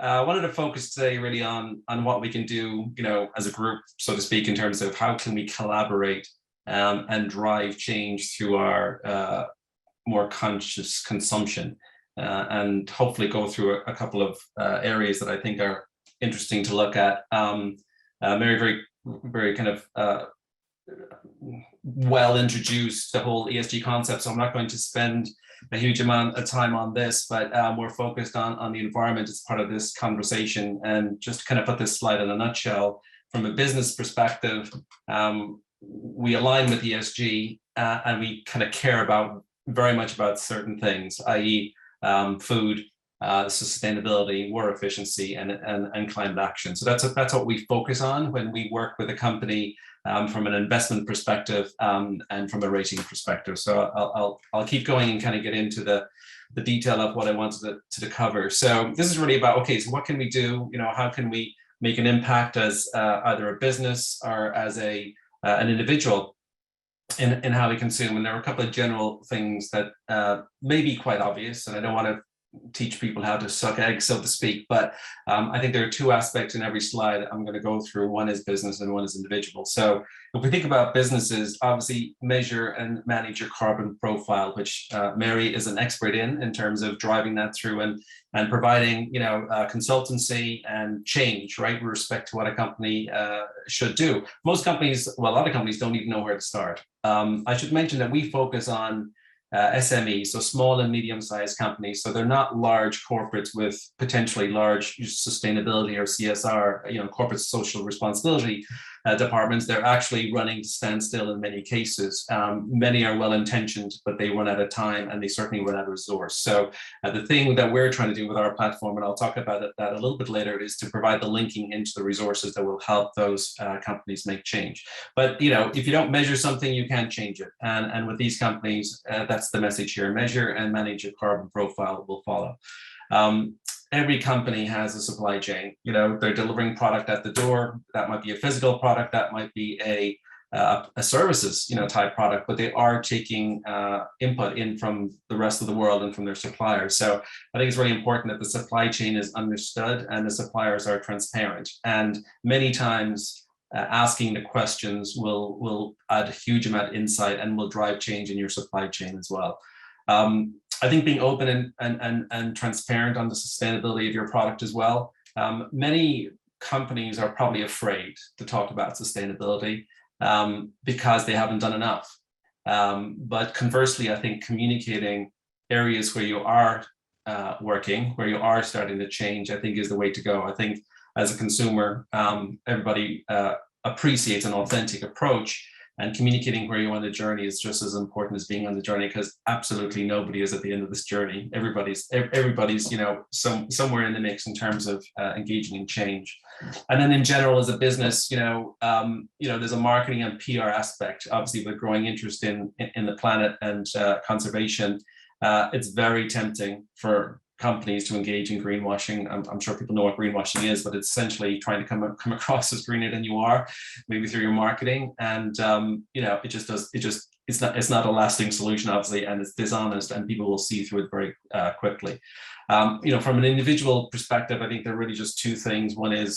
I wanted to focus today really on what we can do, as a group, so to speak, in terms of how can we collaborate and drive change through our more conscious consumption, and hopefully go through a couple of areas that I think are interesting to look at. Mary very kind of well introduced the whole ESG concept, so I'm not going to spend a huge amount of time on this, but we're focused on the environment as part of this conversation. And just to kind of put this slide in a nutshell, from a business perspective, we align with ESG and we kind of care very much about certain things, i.e. Food, sustainability, water efficiency, and climate action. So that's what we focus on when we work with a company, from an investment perspective, and from a rating perspective. So I'll keep going and kind of get into the detail of what I wanted to cover. So this is really about, okay, so what can we do? How can we make an impact as either a business or as an individual in how we consume? And there are a couple of general things that may be quite obvious, and I don't want to teach people how to suck eggs, so to speak, but I think there are two aspects in every slide I'm going to go through. One is business and one is individual. So if we think about businesses, obviously measure and manage your carbon profile, which Mary is an expert in terms of driving that through and providing consultancy and change, right, with respect to what a company should do. Most companies, well, a lot of companies don't even know where to start. I should mention that we focus on SMEs, so small and medium-sized companies. So they're not large corporates with potentially large sustainability or CSR, corporate social responsibility departments. They're actually running to stand still in many cases. Many are well-intentioned, but they run out of time and they certainly run out of resource. So the thing that we're trying to do with our platform, and I'll talk about that a little bit later, is to provide the linking into the resources that will help those companies make change. But if you don't measure something, you can't change it. And with these companies, that's the message here: measure and manage your carbon profile will follow. Every company has a supply chain. They're delivering product at the door. That might be a physical product, that might be a services type product, but they are taking input in from the rest of the world and from their suppliers. So I think it's really important that the supply chain is understood and the suppliers are transparent. And many times asking the questions will add a huge amount of insight and will drive change in your supply chain as well. I think being open and transparent on the sustainability of your product as well. Many companies are probably afraid to talk about sustainability because they haven't done enough. But conversely, I think communicating areas where you are working, where you are starting to change, I think is the way to go. I think as a consumer, everybody appreciates an authentic approach. And communicating where you're on the journey is just as important as being on the journey, because absolutely nobody is at the end of this journey. Everybody's somewhere in the mix in terms of engaging in change. And then in general, as a business, there's a marketing and PR aspect. Obviously, with growing interest in the planet and conservation, it's very tempting for companies to engage in greenwashing. I'm sure people know what greenwashing is, but it's essentially trying to come across as greener than you are, maybe through your marketing. And it's not a lasting solution, obviously, and it's dishonest, and people will see through it very quickly. From an individual perspective, I think there are really just two things. One is,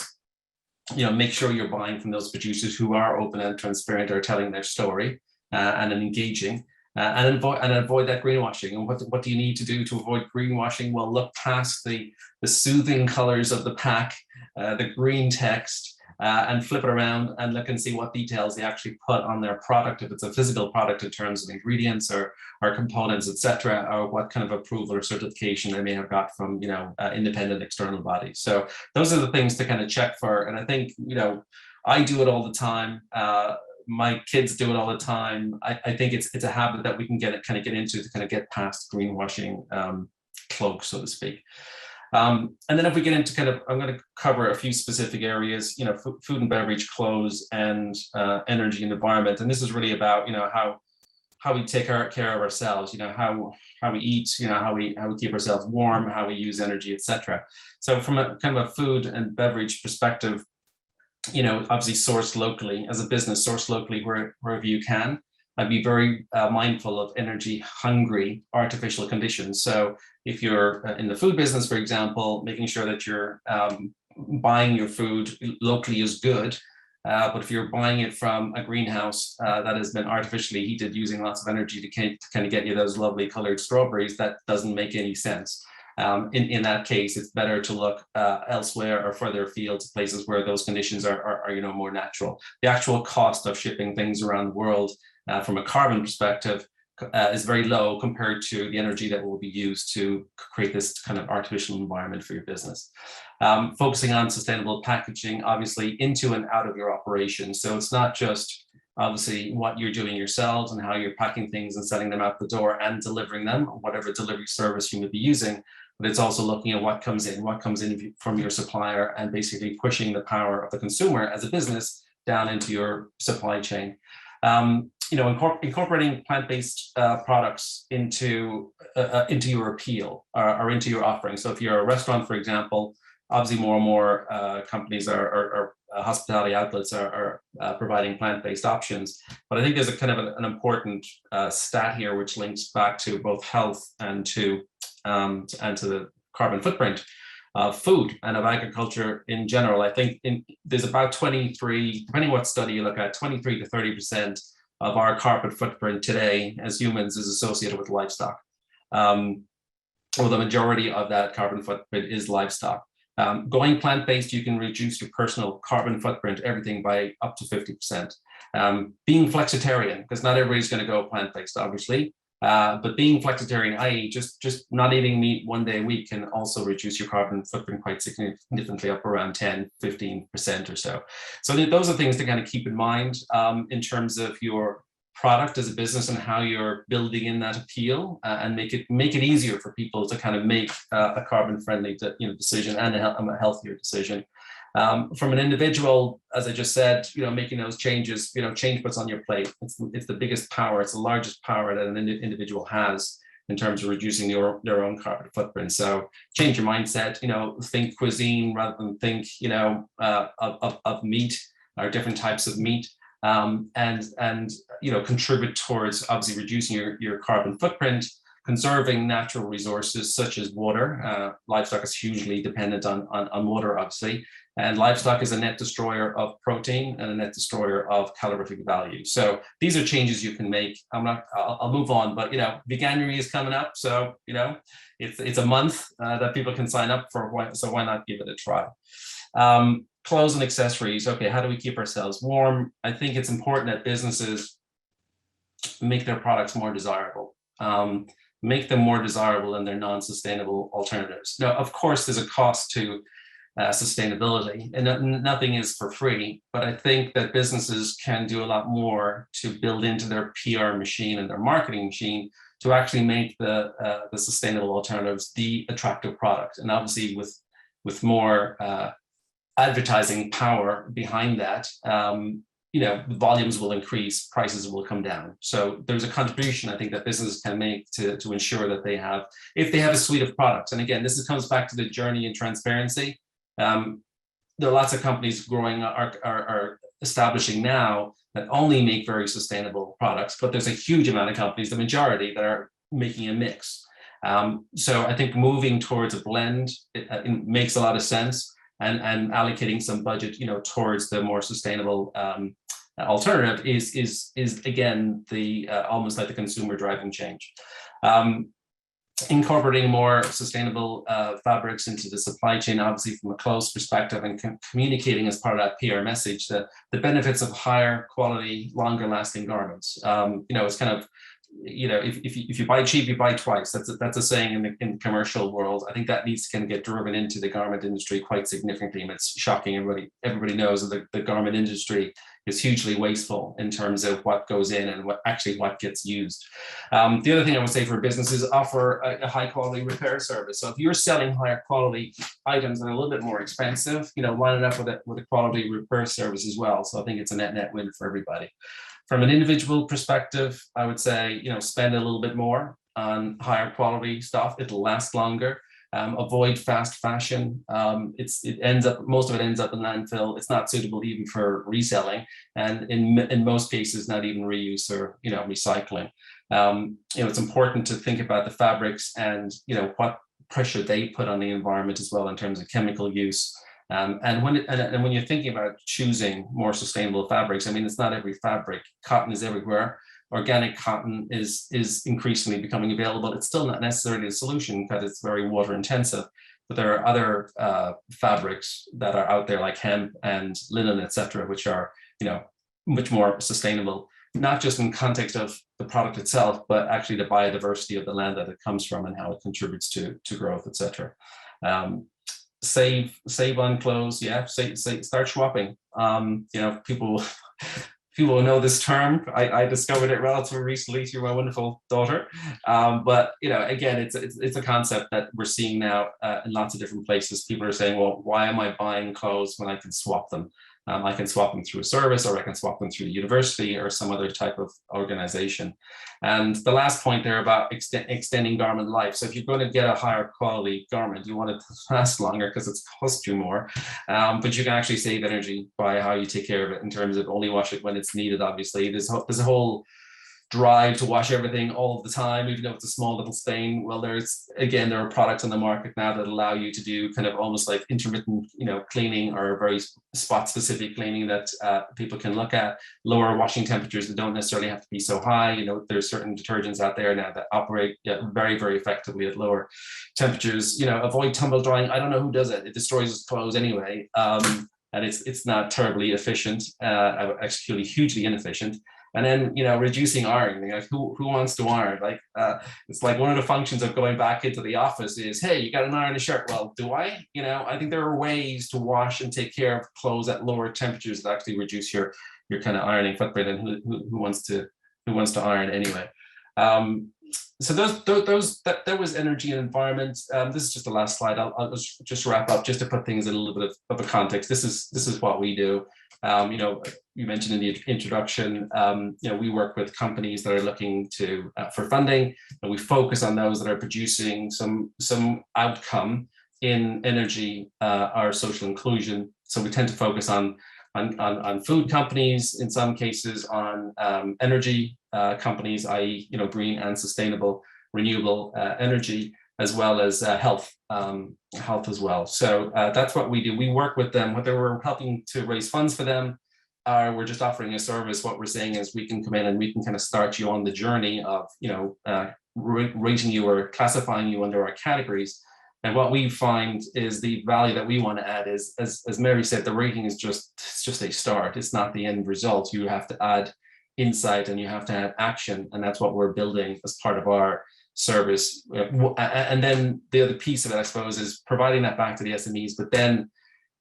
make sure you're buying from those producers who are open and transparent, are telling their story and engaging. And avoid that greenwashing. And what do you need to do to avoid greenwashing? Well, look past the soothing colors of the pack, the green text, and flip it around and look and see what details they actually put on their product, if it's a physical product in terms of ingredients or components, etc., or what kind of approval or certification they may have got from independent external bodies. So those are the things to kind of check for. And I think I do it all the time. My kids do it all the time. I think it's a habit that we can get into to kind of get past greenwashing cloak, so to speak. And then if we get into I'm going to cover a few specific areas, food and beverage, clothes, and energy and environment. And this is really about how we take care of ourselves, how we eat, how we keep ourselves warm, how we use energy, etc. So from a kind of a food and beverage perspective, obviously source locally. As a business, source locally wherever you can. and be very mindful of energy hungry artificial conditions. So if you're in the food business, for example, making sure that you're buying your food locally is good. But if you're buying it from a greenhouse that has been artificially heated using lots of energy to kind of get you those lovely colored strawberries, that doesn't make any sense. In that case, it's better to look elsewhere or further afield to places where those conditions are more natural. The actual cost of shipping things around the world from a carbon perspective is very low compared to the energy that will be used to create this kind of artificial environment for your business. Focusing on sustainable packaging, obviously into and out of your operation. So it's not just obviously what you're doing yourselves and how you're packing things and sending them out the door and delivering them, whatever delivery service you may be using, but it's also looking at what comes in from your supplier, and basically pushing the power of the consumer as a business down into your supply chain. Incorporating plant-based products into your appeal or into your offering. So if you're a restaurant, for example, obviously more and more companies or hospitality outlets are providing plant-based options. But I think there's a kind of an important stat here which links back to both health and to the carbon footprint of food and of agriculture in general. I think there's about 23, depending what study you look at, 23 to 30% of our carbon footprint today as humans is associated with livestock. Well, the majority of that carbon footprint is livestock. Going plant-based, you can reduce your personal carbon footprint, everything by up to 50%. Being flexitarian, because not everybody's going to go plant-based, obviously, but being flexitarian, i.e. just not eating meat one day a week, can also reduce your carbon footprint quite significantly, up around 10, 15% or so. So those are things to kind of keep in mind in terms of your product as a business and how you're building in that appeal, and make it easier for people to kind of make a carbon friendly decision and a healthier decision. From an individual, as I just said, making those changes, change what's on your plate. It's the biggest power. It's the largest power that an individual has in terms of reducing their own carbon footprint. So change your mindset. Think cuisine rather than think of meat or different types of meat. And contribute towards obviously reducing your carbon footprint, conserving natural resources such as water. Livestock is hugely dependent on water, obviously, and livestock is a net destroyer of protein and a net destroyer of calorific value. So these are changes you can make. I'll move on, but Veganuary is coming up, so it's a month that people can sign up for. So why not give it a try? Clothes and accessories. Okay, how do we keep ourselves warm? I think it's important that businesses make their products more desirable, make them more desirable than their non-sustainable alternatives. Now, of course, there's a cost to sustainability, and nothing is for free, but I think that businesses can do a lot more to build into their PR machine and their marketing machine to actually make the sustainable alternatives the attractive product. And obviously with more advertising power behind that, volumes will increase, prices will come down. So there's a contribution I think that businesses can make to ensure that if they have a suite of products. And again, this comes back to the journey and transparency. There are lots of companies growing are establishing now that only make very sustainable products, but there's a huge amount of companies, the majority, that are making a mix. So I think moving towards a blend, it makes a lot of sense. And allocating some budget, towards the more sustainable alternative is again the almost like the consumer driving change. Incorporating more sustainable fabrics into the supply chain, obviously from a clothes perspective, and communicating as part of that PR message the benefits of higher quality, longer lasting garments. It's kind of, if you buy cheap, you buy twice. That's a saying in the commercial world. I think that needs to kind of get driven into the garment industry quite significantly. And it's shocking. Everybody knows that the garment industry is hugely wasteful in terms of what goes in and what gets used. The other thing I would say for businesses, offer a high quality repair service. So if you're selling higher quality items that are a little bit more expensive, line it up with a quality repair service as well. So I think it's a net win for everybody. From an individual perspective, I would say, spend a little bit more on higher quality stuff. It'll last longer. Avoid fast fashion. Most of it ends up in landfill. It's not suitable even for reselling, and in most cases, not even reuse or recycling. It's important to think about the fabrics and what pressure they put on the environment as well in terms of chemical use. And when you're thinking about choosing more sustainable fabrics, I mean, it's not every fabric. Cotton is everywhere. Organic cotton is increasingly becoming available. It's still not necessarily a solution because it's very water intensive, but there are other fabrics that are out there like hemp and linen, etc., which are much more sustainable, not just in context of the product itself, but actually the biodiversity of the land that it comes from and how it contributes to growth, etc. Save on clothes. Yeah, start shopping. People will know this term. I discovered it relatively recently through my wonderful daughter. But again, it's a concept that we're seeing now in lots of different places. People are saying, well, why am I buying clothes when I can swap them? I can swap them through a service, or I can swap them through the university or some other type of organization. And the last point there about extending garment life. So if you're going to get a higher quality garment, you want it to last longer because it's cost you more. But you can actually save energy by how you take care of it in terms of only wash it when it's needed. Obviously, there's a whole drive to wash everything all of the time, even though it's a small little stain. Well, there are products on the market now that allow you to do kind of almost like intermittent, cleaning or very spot specific cleaning that people can look at. Lower washing temperatures that don't necessarily have to be so high. There's certain detergents out there now that operate very, very effectively at lower temperatures. Avoid tumble drying. I don't know who does it. It destroys clothes anyway. And it's not terribly efficient, actually hugely inefficient. And then, reducing ironing. Like who wants to iron? Like it's like one of the functions of going back into the office is, hey, you got an iron a shirt. Well, do I? I think there are ways to wash and take care of clothes at lower temperatures that actually reduce your kind of ironing footprint. And who wants to iron anyway? So there was energy and environment. This is just the last slide. I'll just wrap up just to put things in a little bit of a context. This is what we do. You mentioned in the introduction, we work with companies that are looking for funding, and we focus on those that are producing some outcome in energy or social inclusion. So we tend to focus on food companies, in some cases on energy companies, i.e., green and sustainable renewable energy, as well as health as well. So that's what we do. We work with them, whether we're helping to raise funds for them, or we're just offering a service. What we're saying is we can come in and we can kind of start you on the journey of, rating you or classifying you under our categories. And what we find is the value that we want to add is, as Mary said, the rating is just a start. It's not the end result. You have to add insight and you have to add action. And that's what we're building as part of our service. And then the other piece of it, I suppose, is providing that back to the SMEs. But then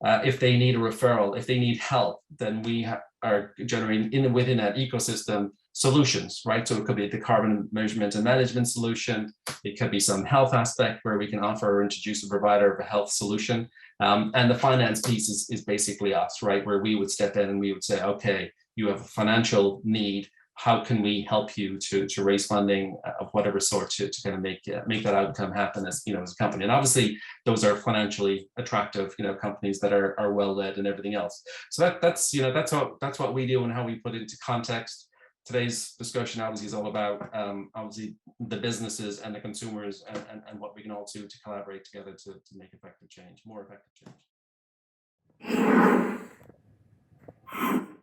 if they need a referral, if they need help, then we are generating within that ecosystem solutions, right? So it could be the carbon measurement and management solution. It could be some health aspect where we can offer or introduce a provider of a health solution. And the finance piece is basically us, right? Where we would step in and we would say, okay, you have a financial need. How can we help you to raise funding of whatever sort to kind of make that outcome happen as a company? And obviously those are financially attractive companies that are well led and everything else. So that's what we do and how we put it into context. Today's discussion obviously is all about obviously the businesses and the consumers and what we can all do to collaborate together to make effective change, more effective change.